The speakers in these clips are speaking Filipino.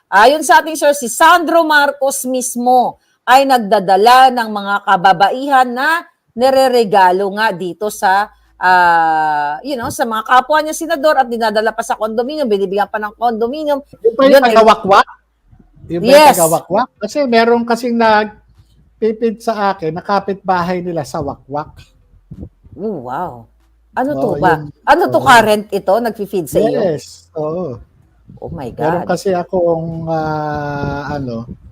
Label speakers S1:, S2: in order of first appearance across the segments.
S1: Ayon sa ating source, si Sandro Marcos mismo ay nagdadala ng mga kababaihan na nireregalo nga dito sa sa mga kapwa niya senador at dinadala pa sa condominium, binibigyan pa ng condominium.
S2: Yung pa yung taga-wakwak? Yung ba yung taga-wakwak? Kasi meron kasing nagpipid sa akin na kapitbahay nila sa wakwak.
S1: Oh, wow. Ano to ba? Ano to current ito? Nag-feed sa iyo?
S2: Yes. Oo.
S1: Oh my God.
S2: Meron kasi akong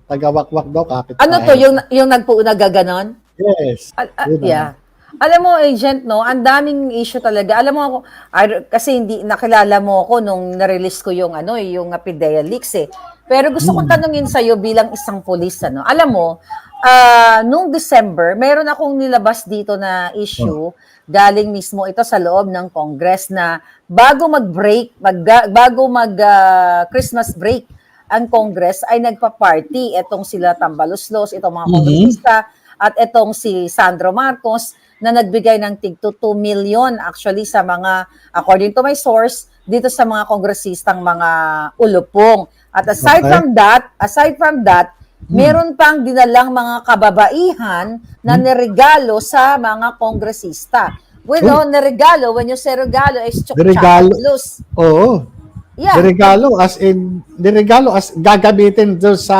S2: taga-wakwak daw, kapitbahay.
S1: Ano to? Yung nagpo-nagaganon?
S2: Yes.
S1: Yeah. Alam mo, agent, no, ang daming issue talaga. Alam mo ako, kasi hindi nakilala mo ako nung na-release ko yung yung PIDEA leaks eh. Pero gusto kong tanungin sa iyo bilang isang pulis, Alam mo, nung December, meron akong nilabas dito na issue galing mismo ito sa loob ng Congress na bago mag-break, bago mag-Christmas break, ang Congress ay nagpa-party. Etong sila Tambaluslos, itong mga kongresista, at etong si Sandro Marcos na nagbigay ng tig 2 million actually sa mga, according to my source, dito sa mga kongresistang mga ulupong. At aside from that, meron pang dinalang mga kababaihan na niregalo sa mga kongresista. Niregalo, when you say regalo, is chokchalos.
S2: Oo. Yeah. Niregalo as gagamitin doon sa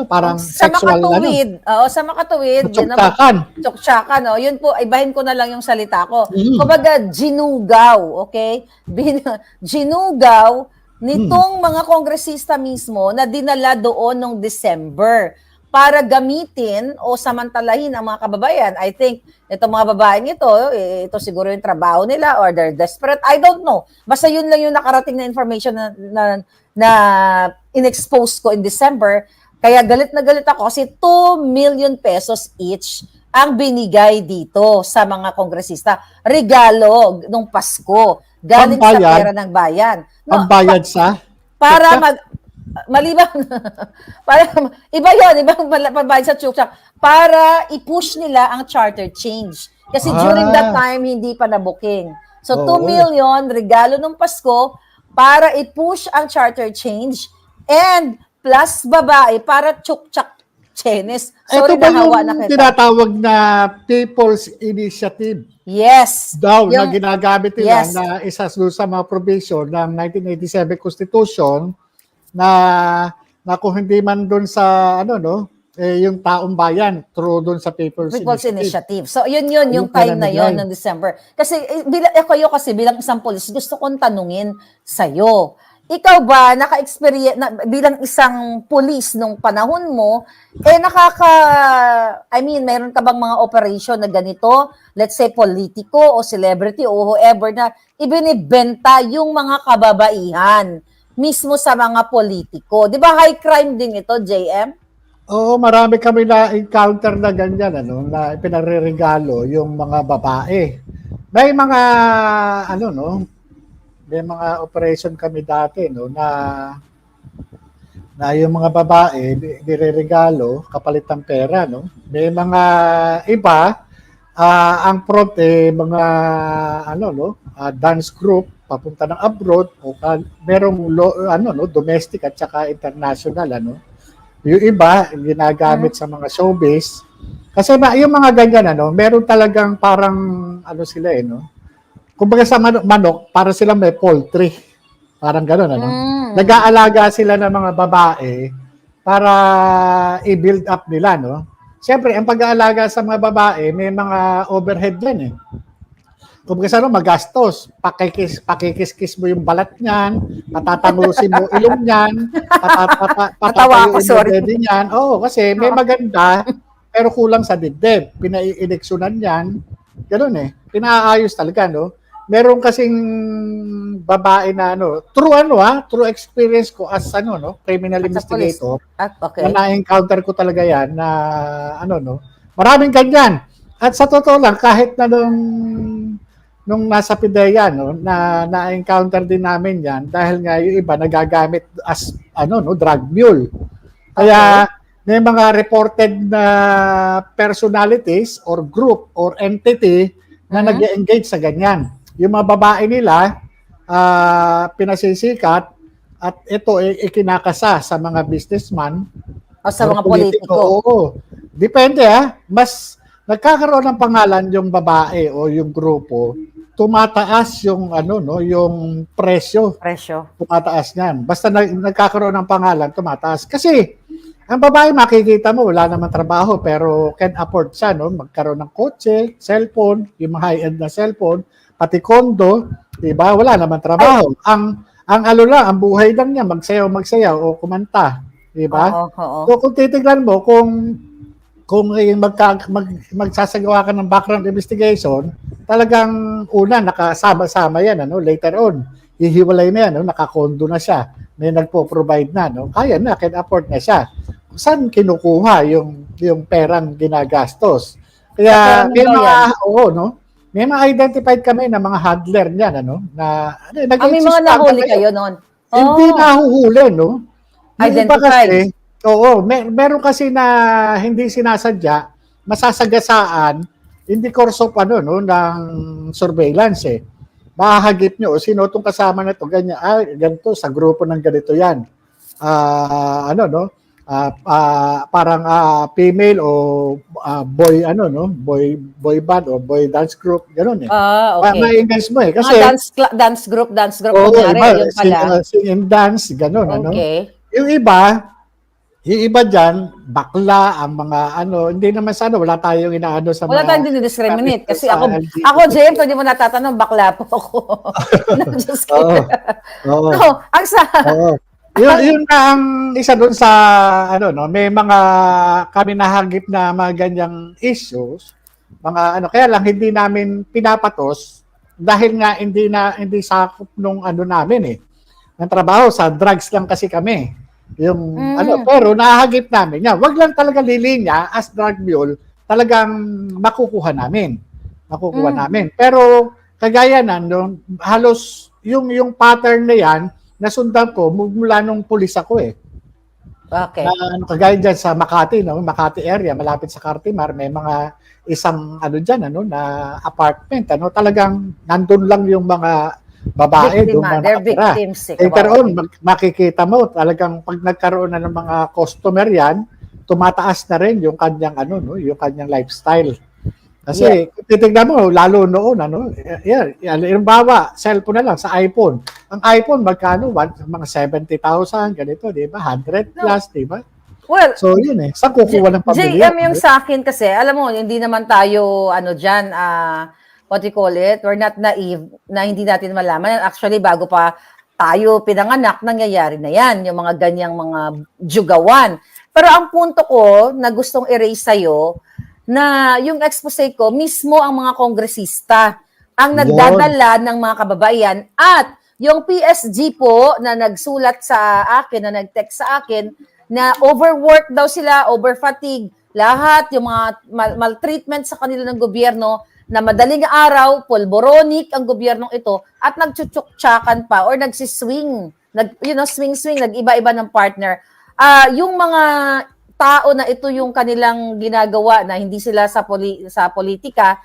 S2: parang
S1: sa
S2: sexual
S1: makatuwid. Sa makatuwid. Tsokchakan. Yun po, ibahin ko na lang yung salita ko. Kumbaga, ginugaw, okay? Ginugaw nitong mga kongresista mismo na dinala doon noong December para gamitin o samantalahin ang mga kababayan. I think itong mga babaeng ito siguro yung trabaho nila or they're desperate. I don't know. Basta yun lang yung nakarating na information na in-expose ko in December. Kaya galit na galit ako kasi 2 million pesos each ang binigay dito sa mga kongresista. Regalo nung Pasko. Galing sa pera ng bayan.
S2: Ang bayad sa?
S1: Para maliban, iba yun, ibang pagbayad sa chukchak, para i-push nila ang charter change. Kasi during that time, hindi pa na-booking. So, 2 million, regalo ng Pasko, para i-push ang charter change, and plus babae, para chukchak chenes.
S2: Sorry, ito ba yung tinatawag na People's Initiative?
S1: Yes.
S2: Daw, na ginagamit nila na isa sa mga provision ng 1987 Constitution, na kung hindi man doon sa yung taong bayan through doon sa People's Initiative.
S1: So yun yung time na yun ng December. Kasi bilang isang pulis, gusto kong tanungin sa'yo. Ikaw ba naka-experience bilang isang pulis nung panahon mo, meron ka bang mga operation na ganito, let's say politiko o celebrity o whoever na ibinibenta yung mga kababaihan mismo sa mga politiko. Di ba high crime din ito, JM?
S2: Oo, marami kami na-encounter na ganyan, na pinare-regalo yung mga babae. May mga, may mga operation kami dati, na yung mga babae, nire-regalo, kapalit ng pera, May mga iba, ang front, mga, dance group, papunta ng abroad o merong domestic at saka international yung iba ginagamit sa mga showbiz kasi yung mga ganyan meron talagang parang sila kumbaga sa manok para sila may poultry parang gano'n nag-aalaga sila ng mga babae para i-build up nila siyempre ang pag-aalaga sa mga babae may mga overhead din kung kasi magastos, pakikis-kis mo yung balat niyan, patatangusin mo ilong niyan, patatayo yung body niyan. Kasi may maganda, pero kulang sa dibdib. Pinaiineksunan niyan, gano'n pinaayos talaga, Meron kasing babae na, true experience ko as, criminal investigator, na na-encounter ko talaga yan, na, maraming ganyan. At sa totoo lang, kahit na nung nasa PIDEA, na-encounter din namin yan dahil nga yung iba nagagamit as drug mule. Kaya may mga reported na personalities or group or entity na nag-engage sa ganyan. Yung mga babae nila pinasisikat at ito ikinakasa sa mga businessman
S1: O sa
S2: or
S1: mga
S2: politiko.
S1: politiko.
S2: Oo. Depende mas nagkakaroon ng pangalan yung babae o yung grupo, tumataas yung yung presyo.
S1: Presyo.
S2: Tumataas niyan. Basta nagkakaroon ng pangalan, tumataas. Kasi ang babae makikita mo wala namang trabaho pero can afford siya magkaroon ng kotse, cellphone, yung mga high-end na cellphone, pati kondo, 'di ba? Wala namang trabaho. Ang ang buhay lang niya magsayaw o kumanta, 'di ba?
S1: Oo, oo.
S2: So kung titingnan mo kung magsasagawa ka ng background investigation, talagang una nakasama-sama yan later on hihiwalay na yan nakakondo na siya, may nagpo-provide na kaya na, can afford na siya. Saan kinukuha yung perang ginagastos? Kaya may mga may mga identified kami na mga handler niyan na
S1: May mga nahuli kayo noon.
S2: Hindi nahuhuli Yung iba
S1: Identified.
S2: kasi, meron kasi na hindi sinasadya, masasagasaan, hindi course of ng surveillance Mahahagip nyo, sino itong kasama na ito, ganyan, ganito, sa grupo ng ganito yan. Parang female o boy, boy band o boy dance group, gano'n
S1: Okay.
S2: Ma-engage mo kasi,
S1: Dance group, kunyari, yun pala.
S2: sing and dance, gano'n,
S1: Okay.
S2: Yung iba dyan, bakla, ang mga hindi naman wala tayong inaano sa
S1: Wala
S2: mga...
S1: tayong dinidiscriminate. Kasi
S2: sa
S1: ako, JM, pwede mo natatanong, bakla po ako. No, just kidding.
S2: Oo.
S1: No, ang sa...
S2: Oo. Yun na ang isa doon sa may mga kami nahagip na mga ganyang issues, mga kaya lang hindi namin pinapatos dahil nga hindi sakop nung namin ng trabaho sa drugs lang kasi kami. Yung pero nahagip namin yan. Wag lang talaga lilinya as drug mule, talagang makukuha namin. Namin. Pero kagaya halos yung pattern na yan nasundan ko mula nung pulis ako
S1: Okay.
S2: Na, kagaya dyan sa Makati, Makati area, malapit sa Cartimar, may mga isang dyan, na apartment, talagang nandun lang yung mga babae, doon na nakatira. Later on, makikita mo, talagang pag nagkaroon na ng mga customer yan, tumataas na rin yung kanyang, yung kanyang lifestyle. Kasi kung titignan mo, lalo noon, halimbawa, cellphone na lang sa iPhone. Ang iPhone, magkano? Mga 70,000, ganito, di ba? 100 plus, di ba?
S1: Well,
S2: so yun saan kukuha ng pamilya?
S1: JM yung sa akin kasi, alam mo, hindi naman tayo, dyan, what you call it, we're not naive na hindi natin malaman. Actually, bago pa tayo pinanganak, nangyayari na yan, yung mga ganyang mga jugawan. Pero ang punto ko na gustong erase sa'yo, na yung expose ko, mismo ang mga kongresista ang nagdadala ng mga kababaihan at yung PSG po na nagsulat sa akin, na nag-text sa akin, na overwork daw sila, overfatigue, lahat, yung mga maltreatment sa kanila ng gobyerno, na madaling araw, polboronic ang gobyernong ito, at nagchuchuktsakan pa, or nagsiswing, swing, nag-iba-iba ng partner. Yung mga tao na ito yung kanilang ginagawa, na hindi sila sa politika,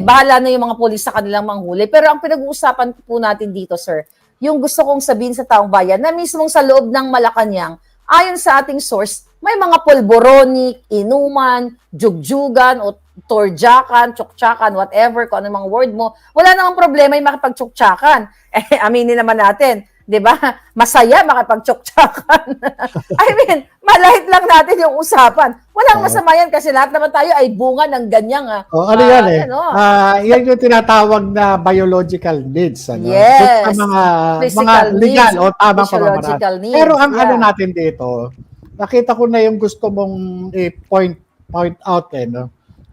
S1: bahala na yung mga polis sa kanilang manghuli. Pero ang pinag-uusapan po natin dito, sir, yung gusto kong sabihin sa taong bayan, na mismong sa loob ng Malacanang, ayon sa ating source, may mga polboronic, inuman, jugjugan, o torjakan, tsuktsakan, whatever, kung anong mga word mo, wala namang problema yung makipagtsuktsakan. Aminin naman natin, di ba? Masaya makipagtsuktsakan. I mean, malahit lang natin yung usapan. Walang masama yan kasi lahat naman tayo ay bunga ng ganyang.
S2: Yan yung tinatawag na biological needs.
S1: Yes.
S2: Sa mga legal o tamang pamamaraan. Pero ang natin dito, nakita ko na yung gusto mong point out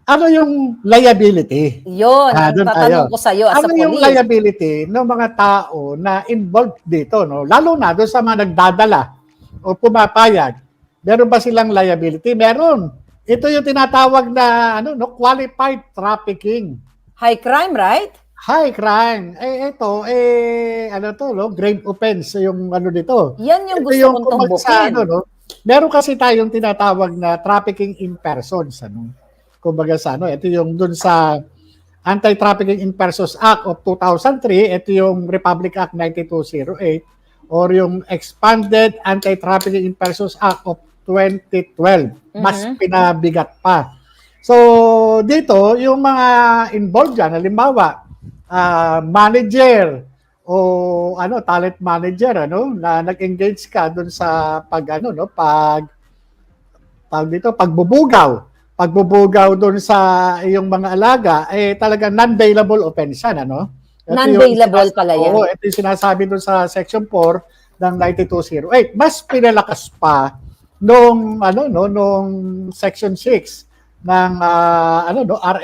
S2: ano yung liability?
S1: Yun, tatanong ko sa'yo as a police.
S2: Ano yung liability ng mga tao na involved dito? Lalo na doon sa mga nagdadala o pumapayag. Meron ba silang liability? Meron. Ito yung tinatawag na qualified trafficking.
S1: High crime, right?
S2: High crime. Ito, grave offense yung dito.
S1: Yan yung gusto kong tumbukin.
S2: Meron kasi tayong tinatawag na trafficking in persons. Kumbaga ito yung dun sa Anti-Trafficking in Persons Act of 2003, ito yung Republic Act 9208, or yung Expanded Anti-Trafficking in Persons Act of 2012. Mas pinabigat pa. So, dito, yung mga involved dyan, halimbawa, manager o talent manager na nag-engage ka doon sa pagbubugaw doon sa iyong mga alaga talaga non-bailable offense yan
S1: Non-bailable pala yan.
S2: Oo, ito yung sinasabi doon sa section 4 ng 9208. Mas pinalakas pa nung section 6 ng RA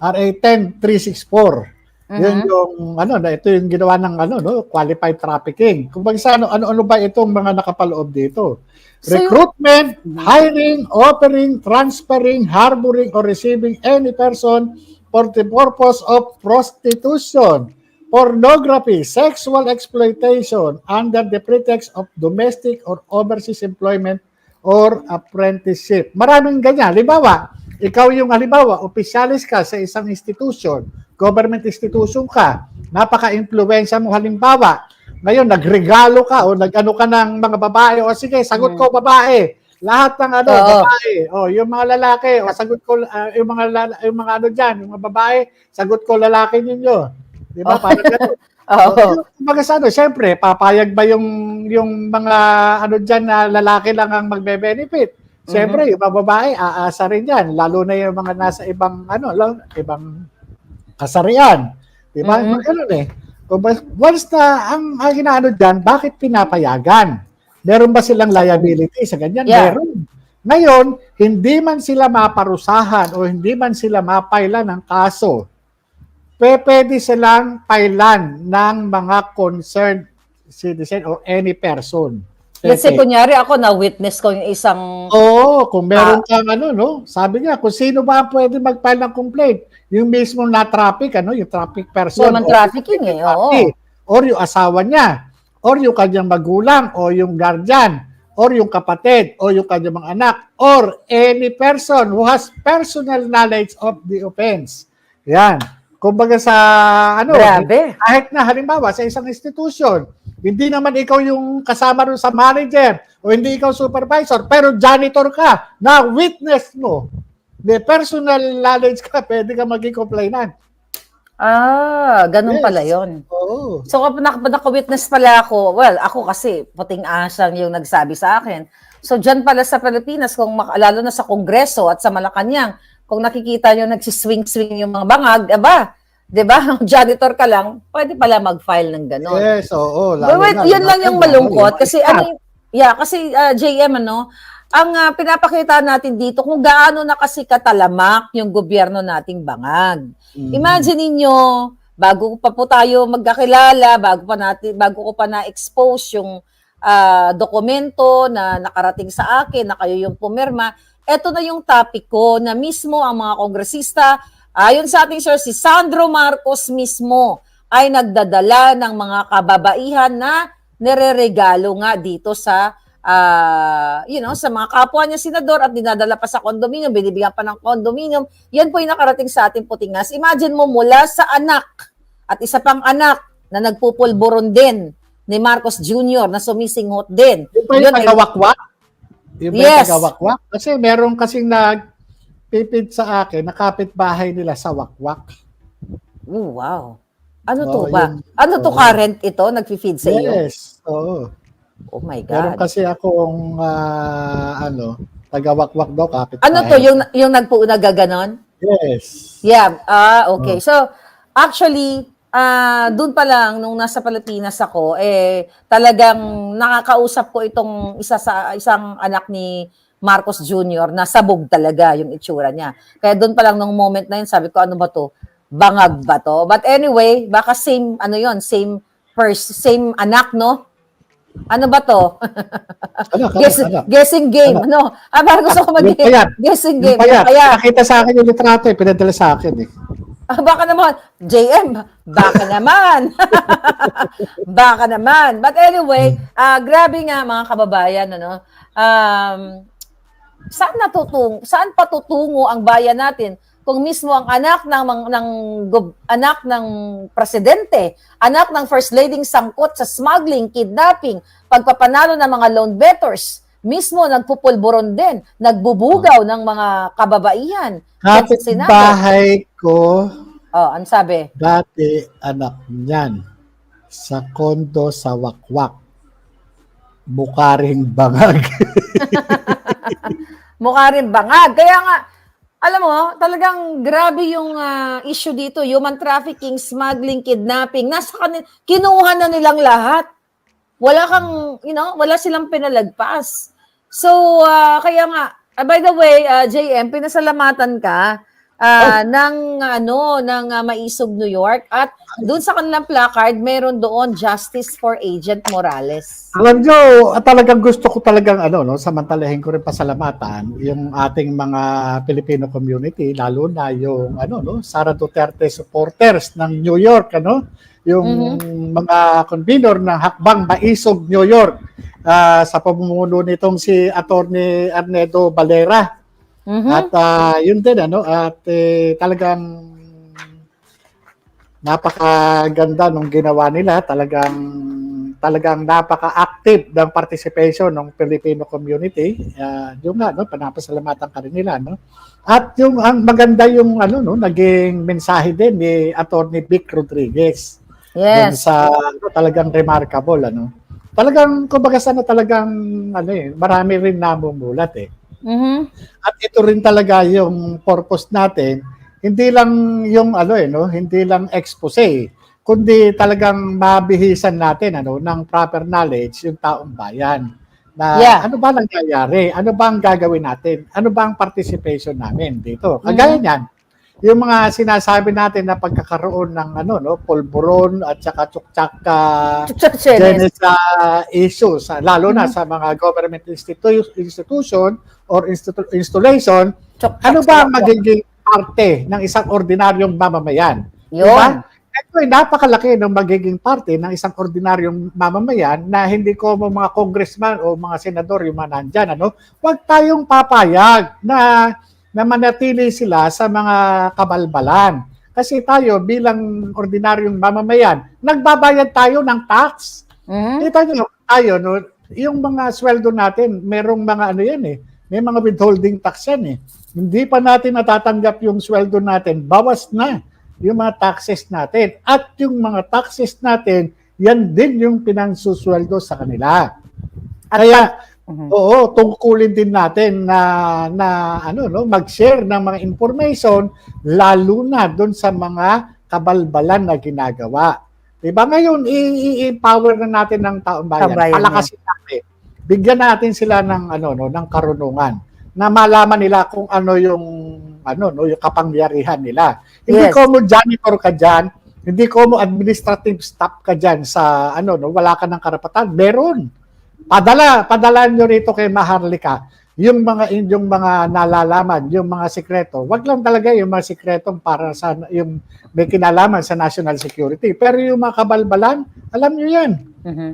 S2: 10364. Yun yung ito yung ginawa ng qualified trafficking. Kung sa ano ba itong mga nakapaloob dito? Recruitment, hiring, offering, transferring, harboring, or receiving any person for the purpose of prostitution, pornography, sexual exploitation under the pretext of domestic or overseas employment or apprenticeship. Maraming ganyan. Halimbawa, ikaw yung opisyalis ka sa isang institution, government institution ka, napaka-influensya mo halimbawa, ngayon nagregalo ka o nag-ano ka ng mga babae, o sige, sagot ko babae. Lahat ng babae. O yung mga lalaki, o sagot ko yung mga diyan, yung mga babae, sagot ko lalaki ninyo. Di ba? Parang gano'n. Siyempre, papayag ba yung mga diyan na lalaki lang ang magbe-benefit? Siyempre, yung mga babae, aasa rin yan. Lalo na yung mga nasa ibang kasarian. Di ba? Gano'n eh. Once na ang ginaano dyan, bakit pinapayagan? Meron ba silang liability sa ganyan?
S1: Yeah.
S2: Meron. Ngayon, hindi man sila maparusahan o hindi man sila mapailan ng kaso, pwede silang pailan ng mga concerned citizen or any person.
S1: Let's say, kunyari ako, na-witness ko yung isang...
S2: Oo, kung meron kang sabi niya, kung sino ba ang pwede mag-file ng complaint? Yung mismo na-traffic, yung traffic person.
S1: Human trafficking oo.
S2: Or yung asawa niya, or yung kanyang magulang, or yung guardian, or yung kapatid, or yung kanyang mga anak, or any person who has personal knowledge of the offense. Yan. Kumbaga sa
S1: Grabe.
S2: kahit na halimbawa sa isang institution, hindi naman ikaw yung kasama rin sa manager o hindi ikaw supervisor, pero janitor ka na witness mo. May personal knowledge ka, pwede ka maging complainant.
S1: Ganun pala yun.
S2: Oo.
S1: So, kapag naka-witness pala ako, well, ako kasi, puting asang yung nagsabi sa akin. So, dyan pala sa Pilipinas, lalo na sa Kongreso at sa Malacanang, kung nakikita nyo nagsiswing-swing yung mga bangag, di ba? Janitor ka lang, pwede pala mag-file ng gano'n.
S2: Yes, oo.
S1: Yun lang yung malungkot. Kasi, JM, ang pinapakita natin dito kung gaano na kasi katalamak yung gobyerno nating bangag. Imagine niyo, bago pa po tayo magkakilala, bago ko pa na-expose yung dokumento na nakarating sa akin, na kayo yung pumirma, eto na yung topic ko na mismo ang mga kongresista, ayon sa ating sir, si Sandro Marcos mismo ay nagdadala ng mga kababaihan na nireregalo nga dito sa sa mga kapwa niya senador at dinadala pa sa condominium, binibigyan pa ng condominium. Yan po yung nakarating sa ating putingas. Imagine mo mula sa anak at isa pang anak na nagpupulburon din ni Marcos Jr. na sumisinghot din.
S2: Yung pa yung tagawakwak? Yung ba yung tagawakwak? Kasi meron kasing nagpipid sa akin na kapitbahay nila sa wakwak.
S1: Oh, wow. Ano to ba? Ano to current ito? Nagpi-feed sa iyo?
S2: Yes. Oo.
S1: Oh my God.
S2: Meron kasi akong tagawakwak daw kapit.
S1: Ano to yung nagaganon?
S2: Yes.
S1: Yeah. Okay. So actually doon pa lang nung nasa Pilipinas ako talagang nakakausap ko itong isang anak ni Marcos Jr. na sabog talaga yung itsura niya. Kaya doon pa lang nung moment na yun sabi ko ano ba to? Bangag ba to? But anyway, baka same same anak, no? Ano ba to? Guessing game. No? Parang gusto ko guessing game.
S2: Kaya nakita sa akin yung litrato pinadala sa akin eh.
S1: Baka naman. JM, baka naman. Baka naman. But anyway, grabe nga mga kababayan, saan patutungo ang bayan natin kung mismo ang anak anak ng presidente, anak ng first lady sangkot sa smuggling, kidnapping, pagpapanalo ng mga loan bettors, mismo nagpupulburon din, nagbubugaw ng mga kababaihan.
S2: Kapit bahay ko,
S1: Ano sabi?
S2: dati anak niyan, sa kondo sa Wakwak, Bukaring Bangag.
S1: Mukha rin bangag. Kaya nga, alam mo, talagang grabe yung issue dito, human trafficking, smuggling, kidnapping, kinuha na nilang lahat. Wala wala silang pinalagpas. So, kaya nga, by the way, JM, pinasalamatan ka ng Maisog, New York, at doon sa kanilang placard, meron doon Justice for Agent Morales.
S2: Alam nyo, talagang gusto ko talagang samantalahin ko rin pasalamatan yung ating mga Filipino community, lalo na yung Sara Duterte supporters ng New York, yung mga convener ng Hakbang Maisog, New York, sa pamumuno nitong si Attorney Arnedo Valera. At yun din talagang napakaganda nung ginawa nila, talagang napaka-active ng participation ng Filipino community. Yung panapasalamatan ka rin nila, At yung ang maganda yung naging mensahe din ni Attorney Vic Rodriguez.
S1: Yes.
S2: Sa talagang remarkable, Talagang kumbaga talagang marami rin namumulat eh. At ito rin talaga yung purpose natin, hindi lang yung hindi lang expose, kundi talagang mabihisan natin ng proper knowledge yung taong bayan. Na ano ba nangyayari? Ano ba ang gagawin natin? Ano ba ang participation namin dito? Kagaya niyan, yung mga sinasabi natin na pagkakaroon ng pulburon at saka tsuktsaka issues, lalo na sa mga government institution or installation, ano ba ang magiging parte ng isang ordinaryong mamamayan? Diba? Ito ay napakalaki ng magiging parte ng isang ordinaryong mamamayan na hindi ko mga congressman o mga senador yung mga nandyan. Huwag tayong papayag na manatili sila sa mga kabalbalan. Kasi tayo bilang ordinaryong mamamayan, nagbabayad tayo ng tax. Kita nyo, tayo, yung mga sweldo natin, merong mga may mga withholding tax yan eh. Hindi pa natin natatanggap yung sweldo natin, bawas na yung mga taxes natin. At yung mga taxes natin, yan din yung pinansusweldo sa kanila. Kaya, tungkulin din natin na mag-share ng mga information, lalo na doon sa mga kabalbalan na ginagawa. Diba? Ngayon, i-empower na natin ng taong bayan. Palakasin natin. Bigyan natin sila ng ng karunungan na malaman nila kung yung kapangyarihan nila. Hindi ko mo janitor ka diyan, hindi ko mo administrative staff ka diyan sa wala ka ng karapatan. Meron. Padala nyo rito kay Maharlika yung mga inyong mga nalalaman, yung mga sikreto. Wag lang talaga yung mga sikretong para sa yung may kinalaman sa national security. Pero yung mga kabalbalan, alam nyo yan.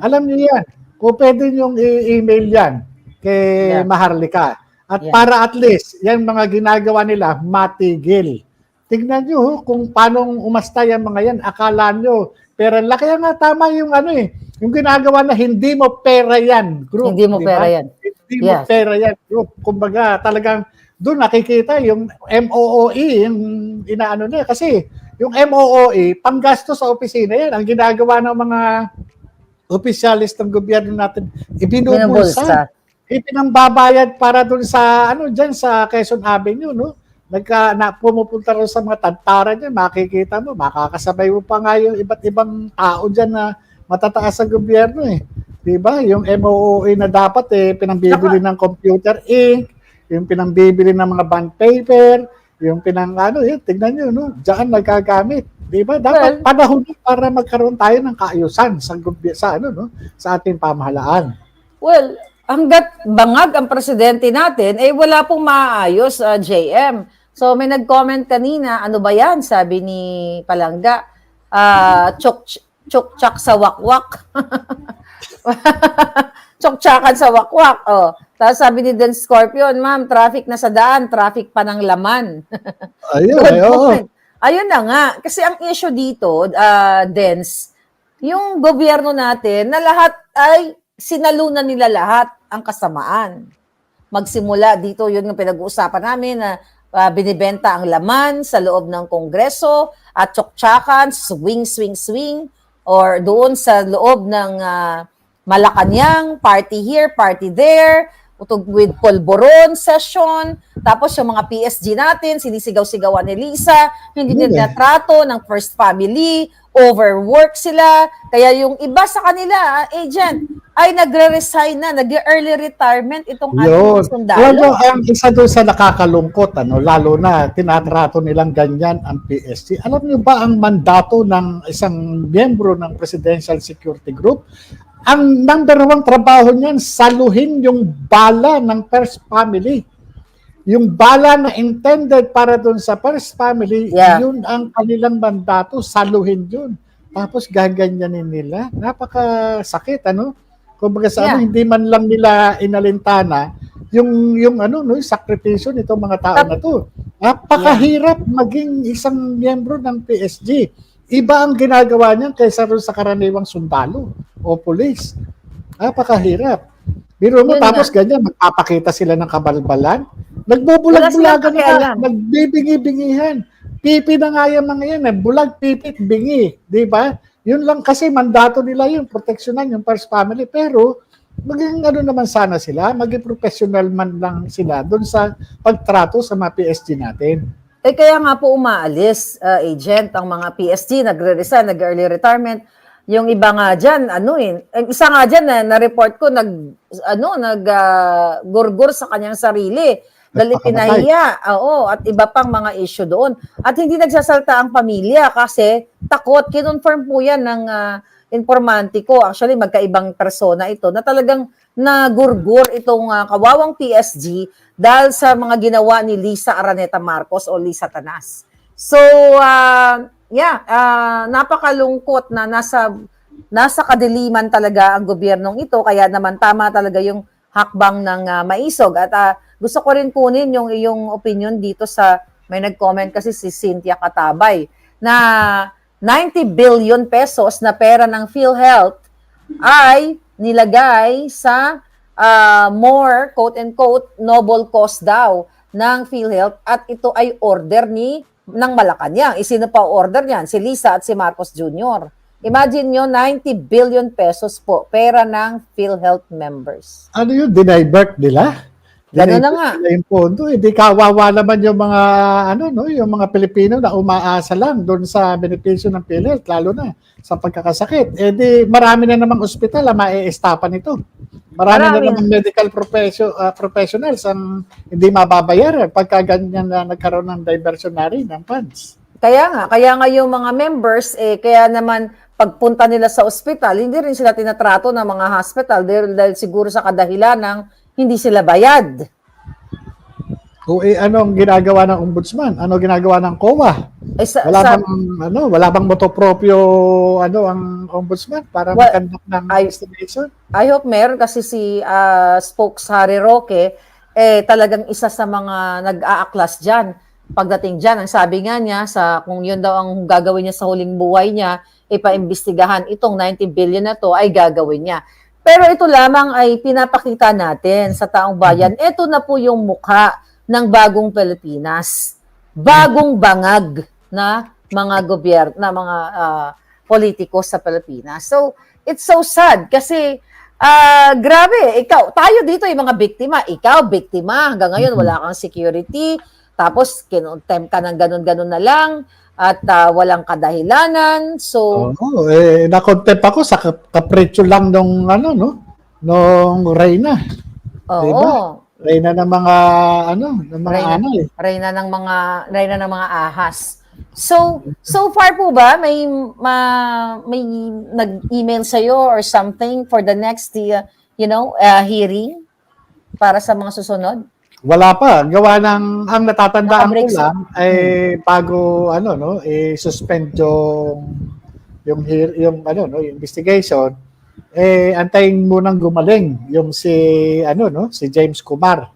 S2: Alam nyo yan. Kung pwede yung i-email yan kay Maharlika. At para at least, yan mga ginagawa nila, matigil. Tignan nyo kung paano umasta yung mga yan. Akala nyo, pera lang. Kaya nga tama yung yung ginagawa na hindi mo pera yan, group.
S1: Hindi mo pera yan.
S2: Hindi mo pera yan, group. Kumbaga, talagang doon nakikita yung MOOE, yung inaano na. Kasi yung MOOE, panggasto sa opisina yan. Ang ginagawa ng mga opisyalis ng gobyerno natin, ibinubulsa. Ipinambabayad para doon sa diyan sa Quezon Avenue, pumupunta rin sa mga tantaran diyan, makikita mo, makakasabay mo pa nga yung iba't ibang tao diyan na matataas sa gobyerno eh. 'Di ba? Yung MOOE na dapat pinambibili ng computer ink, yung pinambibili ng mga bond paper, yung tignan niyo diyan nagagamit. Di ba? Dapat panahon para magkaroon tayo ng kaayusan sa ating pamahalaan.
S1: Well, hanggat bangag ang presidente natin, wala pong maayos, JM. So, may nag-comment kanina, ano ba yan? Sabi ni Palangga, chok-chak sa wakwak. Tsoktsakan sa wakwak. Oh. Tapos sabi ni Den Scorpion, ma'am, traffic na sa daan, traffic pa ng laman.
S2: Ayun,
S1: Good
S2: oo.
S1: point. Ayun na nga. Kasi ang issue dito, Dens, yung gobyerno natin na lahat ay sinalunan nila lahat ang kasamaan. Magsimula dito, yun yung pinag-uusapan namin na binibenta ang laman sa loob ng Kongreso at tsoktsakan, swing, or doon sa loob ng Malacanang, party here, party there, with polvoron session, tapos yung mga PSG natin, sinisigaw-sigawan ni Lisa, hindi nila trato ng first family, overwork sila, kaya yung iba sa kanila, agent, ay nagre-resign na, nag-early retirement itong ating sundalo.
S2: Alam mo, ang isa doon sa nakakalungkot, lalo na tinatrato nilang ganyan ang PSG. Alam niyo ba ang mandato ng isang miyembro ng Presidential Security Group? Ang number one trabaho niyan, saluhin yung bala ng first family. Yung bala na intended para doon sa first family, yun ang kanilang mandato, saluhin yun. Tapos gaganyanin nila. Napakasakit, Kumbaga sa hindi man lang nila inalintana yung sakripisyo nitong mga tao na to. Napakahirap maging isang miyembro ng PSG. Iba ang ginagawa niyan kaysa rin sa karaniwang sundalo o pulis. Napakahirap. Biro mo, tapos ganyan, magpapakita sila ng kabalbalan. Nagbubulag-bulagan na, nagbibingi-bingihan. Pipi na nga yung mga yan, bulag, pipit, bingi. Di ba? Yun lang kasi mandato nila yun, proteksyonan yung first family. Pero, maging naman sana sila, maging professional man lang sila doon sa pagtrato sa mga PSG natin.
S1: Kaya nga po umaalis, agent, ang mga PSG, nagre-resign, nag-early retirement. Yung iba nga dyan, isa nga dyan, na-report ko, nag-gurgur sa kanyang sarili. Dahil pinahiya, at iba pang mga issue doon. At hindi nagsasalta ang pamilya kasi takot. Kinonfirm po yan ng informanti ko. Actually, magkaibang persona ito na talagang nagurgur itong kawawang PSG dahil sa mga ginawa ni Lisa Araneta Marcos o Lisa Tanas. So, napakalungkot na nasa kadiliman talaga ang gobyernong ito. Kaya naman tama talaga yung hakbang ng Maisog. At gusto ko rin kunin yung iyong opinion dito sa, may nag-comment kasi si Cynthia Katabay, na 90 billion pesos na pera ng PhilHealth ay nilagay sa more, quote-unquote, noble cause daw ng PhilHealth at ito ay order ng Malacanang. Sino pa order niyan? Si Lisa at si Marcos Jr. Imagine nyo, 90 billion pesos po, pera ng PhilHealth members.
S2: Ano yun? Dinivert nila?
S1: Gano'n na nga.
S2: Yung pondo, hindi kawawa naman yung mga yung mga Pilipino na umaasa lang doon sa benepisyo ng PhilHealth, lalo na sa pagkakasakit. Di marami na namang ospital ang mae-estapan ito. Marami na namang medical professionals ang hindi mababayaran pagka ganyan na nagkaroon ng diversionary ng funds.
S1: Kaya nga yung mga members, kaya naman pagpunta nila sa ospital, hindi rin sila tinatrato ng mga hospital dahil siguro sa kadahilan ng hindi sila bayad.
S2: O anong ginagawa ng ombudsman? Ano ginagawa ng COA? Wala bang motopropyo ang ombudsman para mag-conduct ng investigation?
S1: I hope meron kasi si Spokes Harry Roque talagang isa sa mga nag-aaklas diyan. Pagdating diyan, ang sabi nga niya kung yun daw ang gagawin niya sa huling buhay niya, ipaimbestigahan itong 90 billion na to ay gagawin niya. Pero ito lamang ay pinapakita natin sa taong bayan. Ito na po yung mukha ng bagong Pilipinas. Bagong bangag na mga mga politiko sa Pilipinas. So, it's so sad kasi grabe, tayo dito yung mga biktima. Ikaw, biktima. Hanggang ngayon, wala kang security. Tapos, kinuntem ka ng ganun-ganun na lang. At walang kadahilanan. So,
S2: na-contempt ako sa kapritsyo lang nung Reyna.
S1: Oo.
S2: Diba? Reyna ng mga
S1: Reyna ng mga ahas. So far po ba may nag-email sa iyo or something for the next hearing para sa mga susunod?
S2: Wala pa. Gawa ng, ang natatandaan ko lang ay bago, suspend yung investigation, antayin munang gumaling yung si ano no, si James Kumar.